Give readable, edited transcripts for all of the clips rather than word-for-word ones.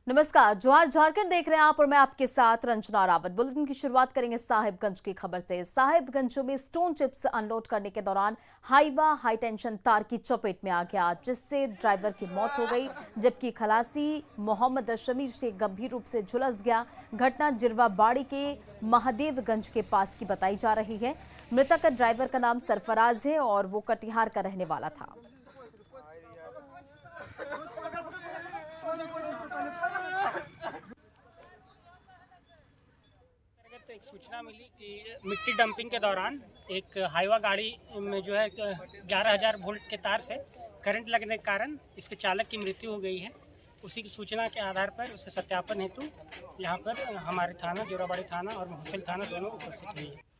नमस्कार, जोहार झारखंड देख रहे हैं आप और मैं आपके साथ रंजना रावत। बुलेटिन की शुरुआत करेंगे साहिबगंज की खबर से। साहिबगंज में स्टोन चिप्स अनलोड करने के दौरान हाईवा हाई टेंशन तार की चपेट में आ गया, जिससे ड्राइवर की मौत हो गई, जबकि खलासी मोहम्मद शमीर से गंभीर रूप से झुलस गया। घटना जिरवाबाड़ी के महादेवगंज के पास की बताई जा रही है। मृतक ड्राइवर का नाम सरफराज है और वो कटिहार का रहने वाला था। तो एक सूचना मिली कि मिट्टी डंपिंग के दौरान एक हाईवा गाड़ी में जो है 11,000 वोल्ट के तार से करंट लगने के कारण इसके चालक की मृत्यु हो गई है। उसी की सूचना के आधार पर उसे सत्यापन हेतु यहाँ पर हमारे थाना जोराबाड़ी थाना और मुफस्सिल थाना दोनों उपस्थित हुई है।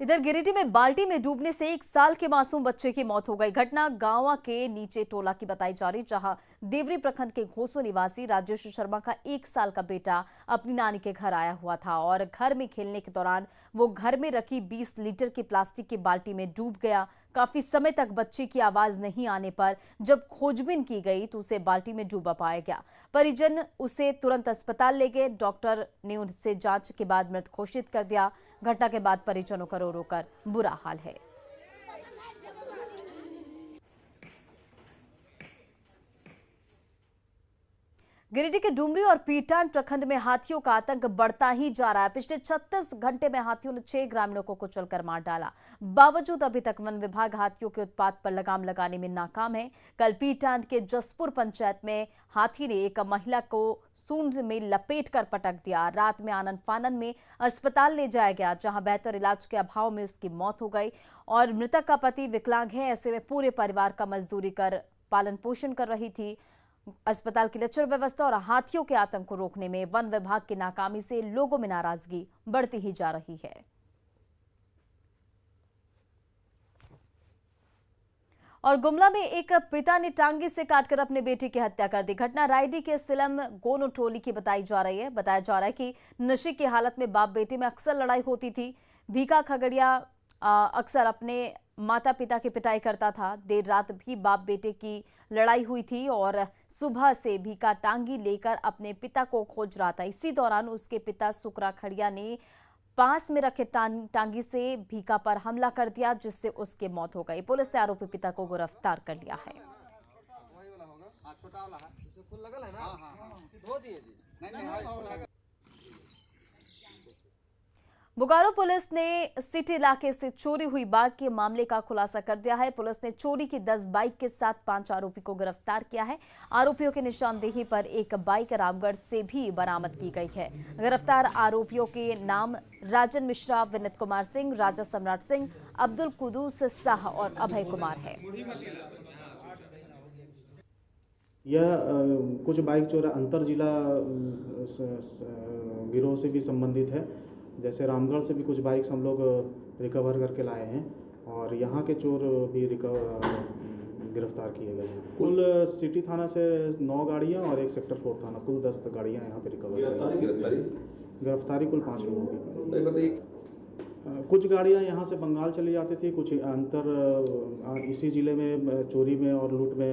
इधर गिरिडीह में बाल्टी में डूबने से 1 साल के मासूम बच्चे की मौत हो गई। घटना गांव के नीचे टोला की बताई जा रही, जहां देवरी प्रखंड के घोसो निवासी राजेश शर्मा का 1 साल का बेटा अपनी नानी के घर आया हुआ था और घर में खेलने के दौरान वो घर में रखी 20 लीटर की प्लास्टिक की बाल्टी में डूब गया। काफी समय तक बच्चे की आवाज नहीं आने पर जब खोजबीन की गई तो उसे बाल्टी में डूबा पाया गया। परिजन उसे तुरंत अस्पताल ले गए। डॉक्टर ने उससे जांच के बाद मृत घोषित कर दिया। घटना के बाद परिजनों का रो रो कर बुरा हाल है। गिरिडीह के डुमरी और पीटान प्रखंड में हाथियों का आतंक बढ़ता ही जा रहा है। पिछले 36 घंटे में हाथियों ने 6 ग्रामीणों को कुचलकर मार डाला। बावजूद अभी तक वन विभाग हाथियों के उत्पात पर लगाम लगाने में नाकाम है। कल पीटान के जसपुर पंचायत में हाथी ने एक महिला को सूंड में लपेट कर पटक दिया। रात में आनन फानन में अस्पताल ले जाया गया, जहां बेहतर इलाज के अभाव में उसकी मौत हो गई और मृतक का पति विकलांग है। ऐसे में पूरे परिवार का मजदूरी कर पालन पोषण कर रही थी। अस्पताल की लचर व्यवस्था और हाथियों के आतंक को रोकने में वन विभाग की नाकामी से लोगों में नाराजगी बढ़ती ही जा रही है। और गुमला में एक पिता ने टांगी से काटकर अपने बेटे की हत्या कर दी। घटना रायडीह के सिलम गोनो टोली की बताई जा रही है। बताया जा रहा है कि नशे की हालत में बाप बेटे में अक्सर लड़ाई होती थी। भीखा खगड़िया अक्सर अपने माता पिता की पिटाई करता था। देर रात भी बाप बेटे की लड़ाई हुई थी और सुबह से भीखा टांगी लेकर अपने पिता को खोज रहा था। इसी दौरान उसके पिता सुकरा खड़िया ने पास में रखे टांगी से भीखा पर हमला कर दिया, जिससे उसकी मौत हो गई। पुलिस ने आरोपी पिता को गिरफ्तार कर लिया है। बोकारो पुलिस ने सिटी इलाके से चोरी हुई बाइक के मामले का खुलासा कर दिया है। पुलिस ने चोरी की 10 बाइक के साथ 5 आरोपी को गिरफ्तार किया है। आरोपियों की निशानदेही पर एक बाइक रामगढ़ से भी बरामद की गई है। गिरफ्तार आरोपियों के नाम राजन मिश्रा, विनीत कुमार सिंह, राजा सम्राट सिंह, अब्दुल कुदूस शाह और अभय कुमार है। यह कुछ बाइक चोर अंतर जिला गिरोह से भी संबंधित है। जैसे रामगढ़ से भी कुछ बाइक्स हम लोग रिकवर करके लाए हैं और यहाँ के चोर भी गिरफ्तार किए गए हैं। कुल सिटी थाना से 9 गाड़ियाँ और एक सेक्टर 4 थाना, कुल 10 गाड़ियाँ यहाँ पे रिकवर। गिरफ्तारी कुल 5 लोगों की। कुछ गाड़ियाँ यहाँ से बंगाल चली जाती थी, कुछ इसी जिले में चोरी में और लूट में।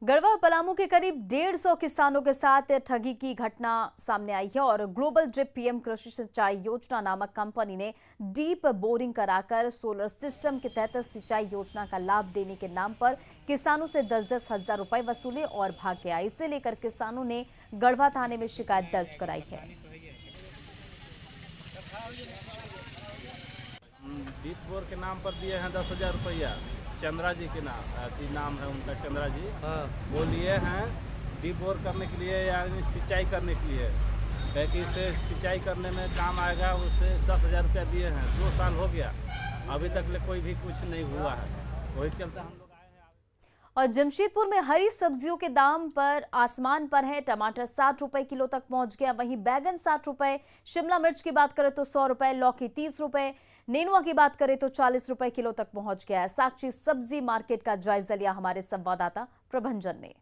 गढ़वा और पलामू के करीब 150 किसानों के साथ ठगी की घटना सामने आई है और ग्लोबल ड्रिप पीएम कृषि सिंचाई योजना नामक कंपनी ने डीप बोरिंग कराकर सोलर सिस्टम के तहत सिंचाई योजना का लाभ देने के नाम पर किसानों से 10-10 हजार रुपए वसूले और भाग गया। इसे लेकर किसानों ने गढ़वा थाने में शिकायत दर्ज कराई है। डीप बोर के नाम पर दिए हैं 10,000 रुपया। चंद्रा जी के नाम है उनका, चंद्रा जी। वो लिए हैं डीप बोर करने के लिए, यानी सिंचाई करने के लिए, कि इससे सिंचाई करने में काम आएगा। उससे 10,000 रुपया दिए हैं। 2 साल हो गया, अभी तक कोई भी कुछ नहीं हुआ है। वही चलते हम लोग आए हैं। और जमशेदपुर में हरी सब्जियों के दाम पर आसमान पर है। टमाटर 60 रुपए किलो तक पहुंच गया, वहीं बैगन 60 रुपए, शिमला मिर्च की बात करें तो 100 रुपए, लौकी 30 रुपए, नेनुआ की बात करें तो 40 रुपए किलो तक पहुंच गया है। साक्षी सब्जी मार्केट का जायजा लिया हमारे संवाददाता प्रभंजन ने।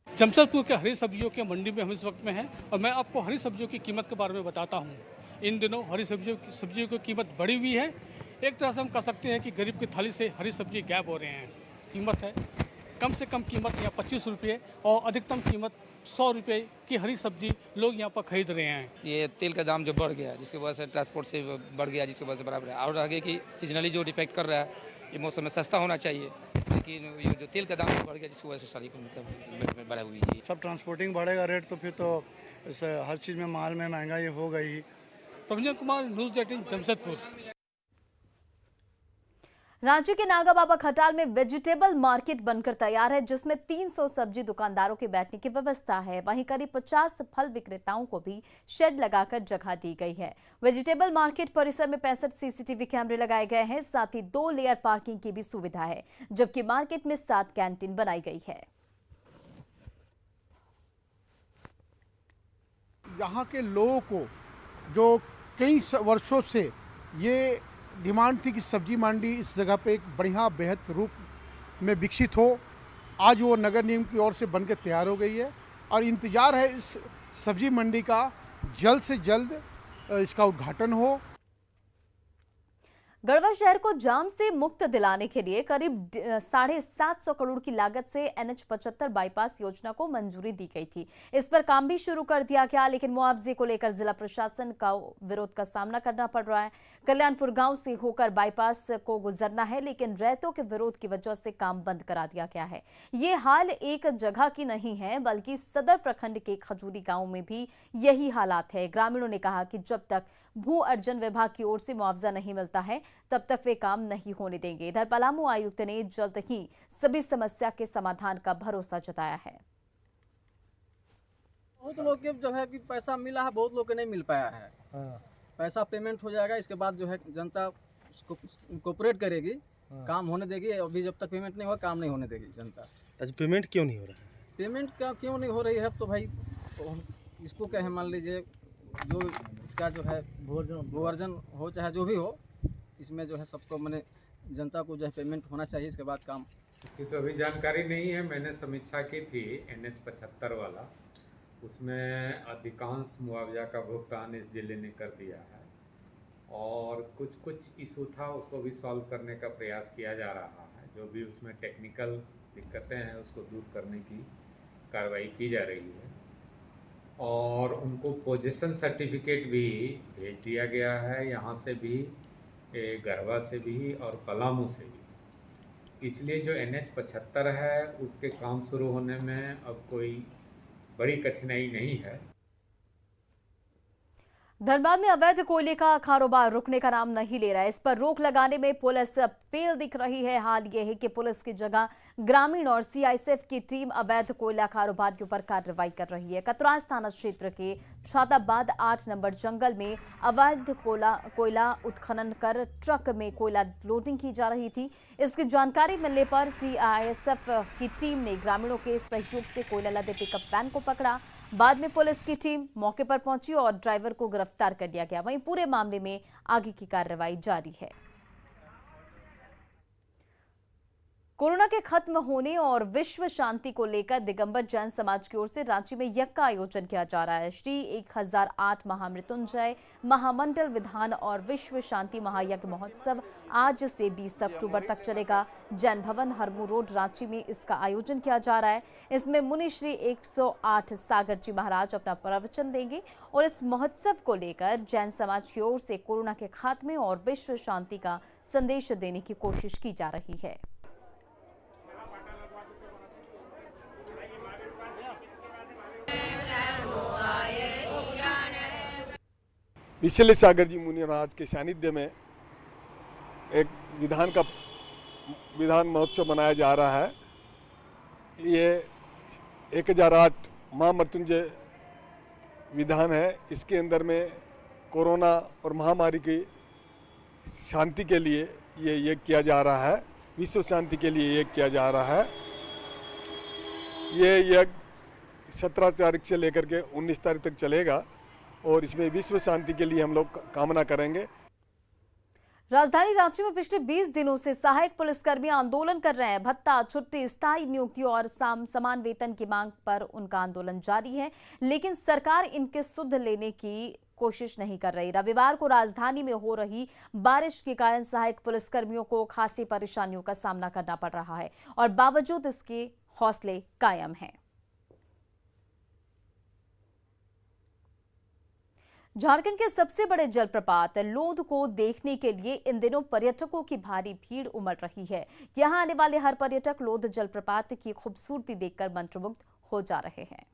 जमशेदपुर के हरी सब्जियों के मंडी में हम इस वक्त में हैं और मैं आपको हरी सब्जियों की कीमत के बारे में बताता हूं। इन दिनों हरी सब्जियों की कीमत बढ़ी हुई है। एक तरह से हम कह सकते हैं कि गरीब की थाली से हरी सब्जी गायब हो रहे हैं। कीमत है कम से कम कीमत यहाँ 25 रुपये और अधिकतम कीमत 100 रुपये की हरी सब्जी लोग यहाँ पर खरीद रहे हैं। ये तेल का दाम जो बढ़ गया जिसकी वजह से ट्रांसपोर्ट से बढ़ गया, जिसकी वजह से बराबर है। और आगे की सीजनली जो डिफेक्ट कर रहा है, ये मौसम में सस्ता होना चाहिए, लेकिन ये जो तेल का दाम बढ़ गया जिसकी वजह से सारी मतलब बढ़ा हुई है। सब ट्रांसपोर्टिंग बढ़ेगा रेट तो फिर तो हर चीज़ में माल में महंगाई हो गई। प्रभंजन कुमार, न्यूज़ 18 जमशेदपुर। रांची के नागा बाबा खटाल में वेजिटेबल मार्केट बनकर तैयार है, जिसमें 300 सब्जी दुकानदारों के बैठने की व्यवस्था है। वहीं करीब 50 फल विक्रेताओं को भी शेड लगाकर जगह दी गई है। वेजिटेबल मार्केट परिसर में 65 सीसीटीवी कैमरे लगाए गए हैं। साथ ही 2 लेयर पार्किंग की भी सुविधा है, जबकि मार्केट में 7 कैंटीन बनाई गई है। यहाँ के लोगों को जो कई वर्षों से ये डिमांड थी कि सब्जी मंडी इस जगह पे एक बढ़िया बेहद रूप में विकसित हो, आज वो नगर निगम की ओर से बनकर तैयार हो गई है और इंतज़ार है इस सब्जी मंडी का जल्द से जल्द इसका उद्घाटन हो। गढ़वा शहर को जाम से मुक्त दिलाने के लिए करीब 750 करोड़ की लागत से NH 75 बाईपास योजना को मंजूरी दी गई थी। इस पर काम भी शुरू कर दिया गया, लेकिन मुआवजे को लेकर जिला प्रशासन का विरोध का सामना करना पड़ रहा है। कल्याणपुर गांव से होकर बाईपास को गुजरना है, लेकिन रैयतों के विरोध की वजह से काम बंद करा दिया गया है। ये हाल एक जगह की नहीं है, बल्कि सदर प्रखंड के खजूरी गाँव में भी यही हालात है। ग्रामीणों ने कहा कि जब तक भू अर्जन विभाग की ओर से मुआवजा नहीं मिलता है, तब तक वे काम नहीं होने देंगे। इधर पलामू आयुक्त ने जल्द ही सभी समस्या के समाधान का भरोसा जताया है। बहुत लोग के जो है कि पैसा मिला है, बहुत लोग के नहीं मिल पाया है। पैसा पेमेंट हो जाएगा, इसके बाद जो है जनता कोऑपरेट करेगी, काम होने देगी। अभी जब तक पेमेंट नहीं हुआ, काम नहीं होने देगी जनता। अच्छा, पेमेंट क्यों नहीं हो रहा है? पेमेंट क्यों नहीं हो रही है? तो भाई इसको क्या है, मान लीजिए जो इसका जो है भू अर्जन हो चाहे जो भी हो, इसमें जो है सबको मैंने जनता को जो है पेमेंट होना चाहिए, इसके बाद काम। इसकी तो अभी जानकारी नहीं है। मैंने समीक्षा की थी NH 75 वाला, उसमें अधिकांश मुआवजा का भुगतान इस जिले ने कर दिया है और कुछ इशू था उसको भी सॉल्व करने का प्रयास किया जा रहा है। जो भी उसमें टेक्निकल दिक्कतें हैं उसको दूर करने की कार्रवाई की जा रही है और उनको पोजीशन सर्टिफिकेट भी भेज दिया गया है, यहाँ से भी, गढ़वा से भी और पलामू से भी। इसलिए जो NH 75 है उसके काम शुरू होने में अब कोई बड़ी कठिनाई नहीं है। धनबाद में अवैध कोयले का कारोबार रुकने का नाम नहीं ले रहा है। इस पर रोक लगाने में पुलिस फेल दिख रही है। हाल ये है कि पुलिस की जगह ग्रामीण और CISF की टीम अवैध कोयला कारोबार के ऊपर कार्रवाई कर रही है। कतरास थाना क्षेत्र के छाताबाद 8 नंबर जंगल में अवैध कोयला उत्खनन कर ट्रक में कोयला लोडिंग की जा रही थी। इसकी जानकारी मिलने पर CISF की टीम ने ग्रामीणों के सहयोग से कोयला लदे पिकअप वैन को पकड़ा। बाद में पुलिस की टीम मौके पर पहुंची और ड्राइवर को गिरफ्तार कर लिया गया। वहीं पूरे मामले में आगे की कार्रवाई जारी है। कोरोना के खत्म होने और विश्व शांति को लेकर दिगंबर जैन समाज की ओर से रांची में यज्ञ का आयोजन किया जा रहा है। श्री 1008 महामृत्युंजय महामंडल विधान और विश्व शांति महायज्ञ महोत्सव आज से 20 अक्टूबर तक चलेगा। जैन भवन हरमू रोड रांची में इसका आयोजन किया जा रहा है। इसमें मुनि श्री 108 सागर जी महाराज अपना प्रवचन देंगे और इस महोत्सव को लेकर जैन समाज की ओर से कोरोना के खात्मे और विश्व शांति का संदेश देने की कोशिश की जा रही है। पिछले सागर जी मुनि महाराज के सानिध्य में एक विधान महोत्सव मनाया जा रहा है। ये 1008 महामृत्युंजय विधान है। इसके अंदर में कोरोना और महामारी की शांति के लिए ये किया जा रहा है, विश्व शांति के लिए ये किया जा रहा है। ये 17 तारीख से लेकर के 19 तारीख तक चलेगा और इसमें विश्व शांति के लिए हम लोग कामना करेंगे। राजधानी रांची में पिछले 20 दिनों से सहायक पुलिसकर्मी आंदोलन कर रहे हैं। भत्ता, छुट्टी, स्थायी नियुक्ति और समान वेतन की मांग पर उनका आंदोलन जारी है, लेकिन सरकार इनके सुध लेने की कोशिश नहीं कर रही। रविवार को राजधानी में हो रही बारिश के कारण सहायक पुलिसकर्मियों को खासी परेशानियों का सामना करना पड़ रहा है और बावजूद इसके हौसले कायम हैं। झारखंड के सबसे बड़े जलप्रपात लोध को देखने के लिए इन दिनों पर्यटकों की भारी भीड़ उमड़ रही है। यहां आने वाले हर पर्यटक लोध जलप्रपात की खूबसूरती देखकर मंत्रमुग्ध हो जा रहे हैं।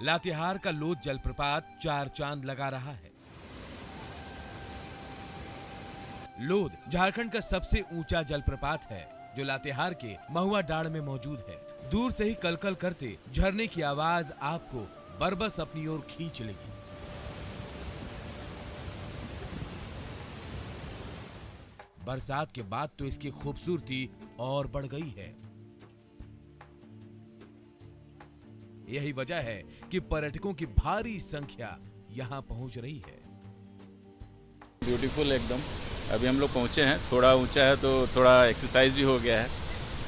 लातेहार का लोध जलप्रपात चार चांद लगा रहा है। लोध झारखंड का सबसे ऊंचा जलप्रपात है जो लातेहार के महुआ डाड़ में मौजूद है। दूर से ही कलकल करते झरने की आवाज आपको बरबस अपनी ओर खींच लेगी। बरसात के बाद तो इसकी खूबसूरती और बढ़ गई है। यही वजह है कि पर्यटकों की भारी संख्या यहां पहुंच रही है। ब्यूटीफुल एकदम। अभी हम लोग पहुंचे हैं, थोड़ा ऊंचा है तो थोड़ा एक्सरसाइज भी हो गया है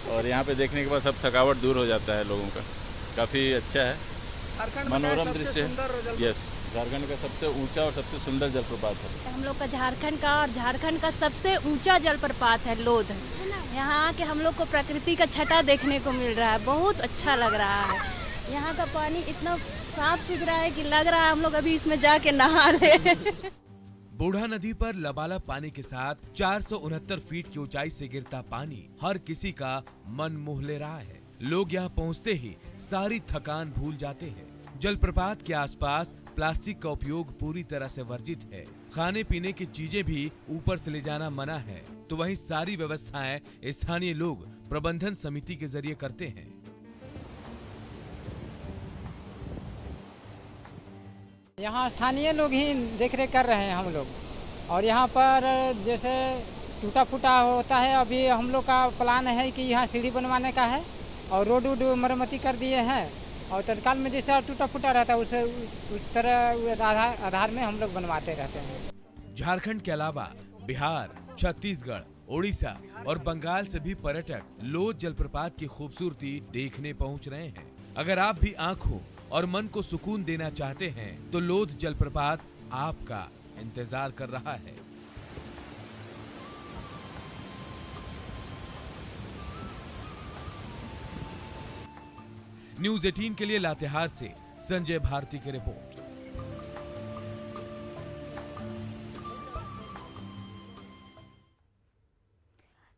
और यहाँ पे देखने के बाद सब थकावट दूर हो जाता है लोगों का। काफ़ी अच्छा है, मनोरम दृश्य है। यस, झारखंड का सबसे ऊंचा और सबसे सुंदर जलप्रपात है। हम लोग का झारखंड का सबसे ऊंचा जलप्रपात है लोध। यहाँ आके हम लोग को प्रकृति का छटा देखने को मिल रहा है, बहुत अच्छा लग रहा है। यहाँ का पानी इतना साफ सुथरा है कि लग रहा है हम लोग अभी इसमें जाके नहा ले। बूढ़ा नदी पर लबालब पानी के साथ 469 फीट की ऊंचाई से गिरता पानी हर किसी का मन मोह ले रहा है। लोग यहाँ पहुँचते ही सारी थकान भूल जाते हैं। जलप्रपात के आसपास प्लास्टिक का उपयोग पूरी तरह से वर्जित है। खाने पीने की चीजें भी ऊपर से ले जाना मना है, तो वहीं सारी व्यवस्थाएं स्थानीय लोग प्रबंधन समिति के जरिए करते हैं। यहाँ स्थानीय लोग ही देखरेख कर रहे हैं हम लोग। और यहाँ पर जैसे टूटा फूटा होता है, अभी हम लोग का प्लान है कि यहाँ सीढ़ी बनवाने का है और रोड मरम्मती कर दिए हैं और तत्काल में जैसा टूटा फूटा रहता है उस तरह आधार में हम लोग बनवाते रहते हैं। झारखंड के अलावा बिहार, छत्तीसगढ़, ओडिशा और बंगाल से भी पर्यटक लोध जलप्रपात की खूबसूरती देखने पहुंच रहे हैं। अगर आप भी आंखों और मन को सुकून देना चाहते हैं तो लोध जलप्रपात आपका इंतजार कर रहा है। न्यूज़ 18 के लिए लातेहार से संजय भारती की रिपोर्ट।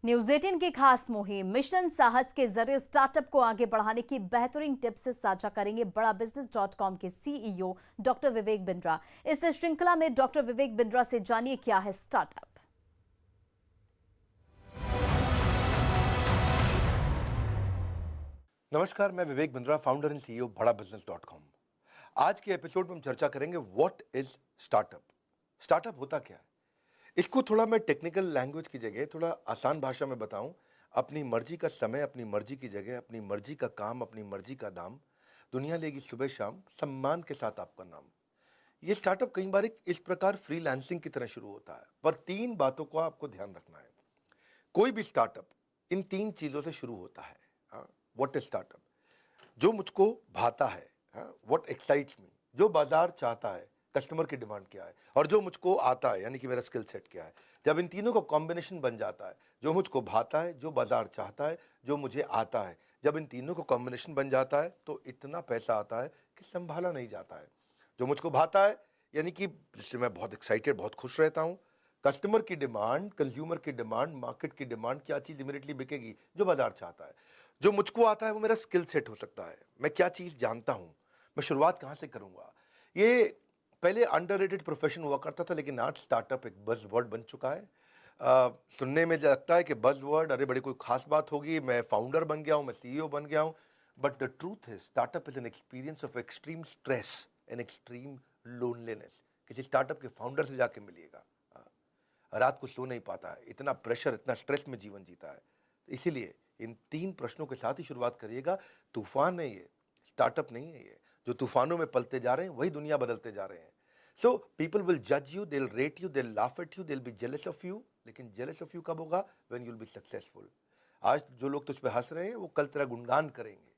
न्यूज़ 18 की खास मुहिम मिशन साहस के जरिए स्टार्टअप को आगे बढ़ाने की बेहतरीन टिप्स साझा करेंगे बड़ाबिजनेस.com के सीईओ डॉक्टर विवेक बिंद्रा। इस श्रृंखला में डॉक्टर विवेक बिंद्रा से जानिए क्या है स्टार्टअप। नमस्कार, मैं Vivek Bindra, founder and CEO बड़ाबिजनेस.com। आज के एपिसोड में हम चर्चा करेंगे व्हाट इज स्टार्टअप। स्टार्टअप होता क्या है, इसको थोड़ा मैं टेक्निकल लैंग्वेज की जगह थोड़ा आसान भाषा में बताऊं। अपनी मर्जी का समय, अपनी मर्जी की जगह, अपनी मर्जी का काम, अपनी मर्जी का दाम, दुनिया लेगी सुबह शाम, सम्मान के साथ आपका नाम। ये स्टार्टअप कई बार इस प्रकार फ्रीलांसिंग की तरह शुरू होता है, पर 3 बातों को आपको ध्यान रखना है। कोई भी स्टार्टअप इन 3 चीज़ों से शुरू होता है। What is startup? जो मुझको भाता है, व्हाट एक्साइट्स मी, जो बाजार चाहता है, कस्टमर की डिमांड क्या है, और जो मुझको आता है यानी कि मेरा स्किल सेट क्या है। जब इन तीनों का कॉम्बिनेशन बन जाता है, जो मुझको भाता है, जो बाजार चाहता है, जो मुझे आता है, जब इन तीनों का कॉम्बिनेशन बन जाता है तो इतना पैसा आता है कि संभाला नहीं जाता है। जो मुझको भाता है यानी कि जिससे मैं बहुत एक्साइटेड, बहुत खुश रहता हूँ। कस्टमर की डिमांड, कंज्यूमर की डिमांड, मार्केट की डिमांड, क्या चीज़ इमीडिएटली बिकेगी, जो बाजार चाहता है। जो मुझको आता है वो मेरा स्किल सेट हो सकता है, मैं क्या चीज़ जानता हूँ, मैं शुरुआत कहाँ से करूँगा। ये पहले अंडररेटेड प्रोफेशन हुआ करता था, लेकिन आज स्टार्टअप एक बज़ वर्ड बन चुका है। सुनने में लगता है कि बज़ वर्ड, अरे बड़ी कोई खास बात होगी, मैं फाउंडर बन गया हूँ, मैं सीईओ बन गया हूँ। बट द ट्रूथ है startup is an experience of extreme stress and extreme loneliness. किसी स्टार्टअप के फाउंडर से जाके मिलिएगा, रात को सो नहीं पाता है, इतना प्रेशर, इतना स्ट्रेस में जीवन जीता है। इसीलिए इन 3 प्रश्नों के साथ ही शुरुआत करिएगा। तूफान है ये, स्टार्टअप नहीं है ये। जो तूफानों में पलते जा रहे हैं वही दुनिया बदलते जा रहे हैं। सो पीपल विल जज you, they will rate you, they will laugh at you, they will be jealous of you. लेकिन जेलस ऑफ यू कब होगा? When you will be successful. आज जो लोग तुझ पे हंस रहे हैं वो कल तेरा गुणगान करेंगे।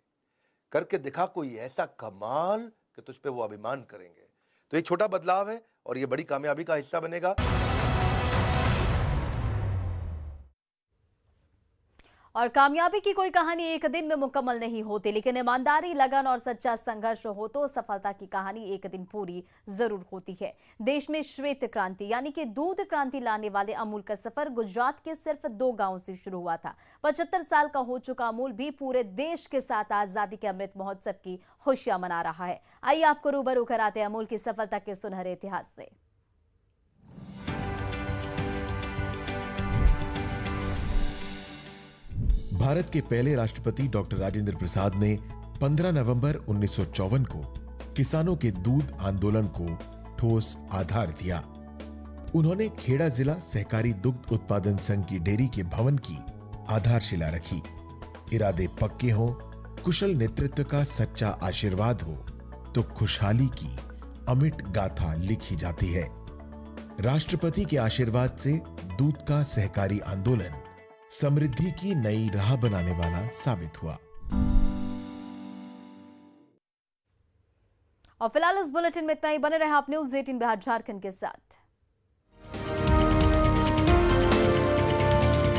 करके दिखा कोई ऐसा कमाल कि तुझ पे वो अभिमान करेंगे। तो ये छोटा बदलाव है और ये बड़ी कामयाबी का हिस्सा बनेगा। और कामयाबी की कोई कहानी एक दिन में मुकम्मल नहीं होती, लेकिन ईमानदारी, लगन और सच्चा संघर्ष हो तो सफलता की कहानी एक दिन पूरी जरूर होती है। देश में श्वेत क्रांति यानी कि दूध क्रांति लाने वाले अमूल का सफर गुजरात के सिर्फ 2 गांवों से शुरू हुआ था। 75 साल का हो चुका अमूल भी पूरे देश के साथ आजादी के अमृत महोत्सव की खुशियां मना रहा है। आइए आपको रूबरू कराते हैं अमूल की सफलता के सुनहरे इतिहास से। भारत के पहले राष्ट्रपति डॉक्टर राजेंद्र प्रसाद ने 15 नवंबर 1954 को किसानों के दूध आंदोलन को ठोस आधार दिया। उन्होंने खेड़ा जिला सहकारी दुग्ध उत्पादन संघ की डेयरी के भवन की आधारशिला रखी। इरादे पक्के हों, कुशल नेतृत्व का सच्चा आशीर्वाद हो तो खुशहाली की अमिट गाथा लिखी जाती है। राष्ट्रपति के आशीर्वाद से दूध का सहकारी आंदोलन समृद्धि की नई राह बनाने वाला साबित हुआ। और फिलहाल इस बुलेटिन में इतना ही। बने रहे आप न्यूज़ 18 बिहार झारखंड के साथ।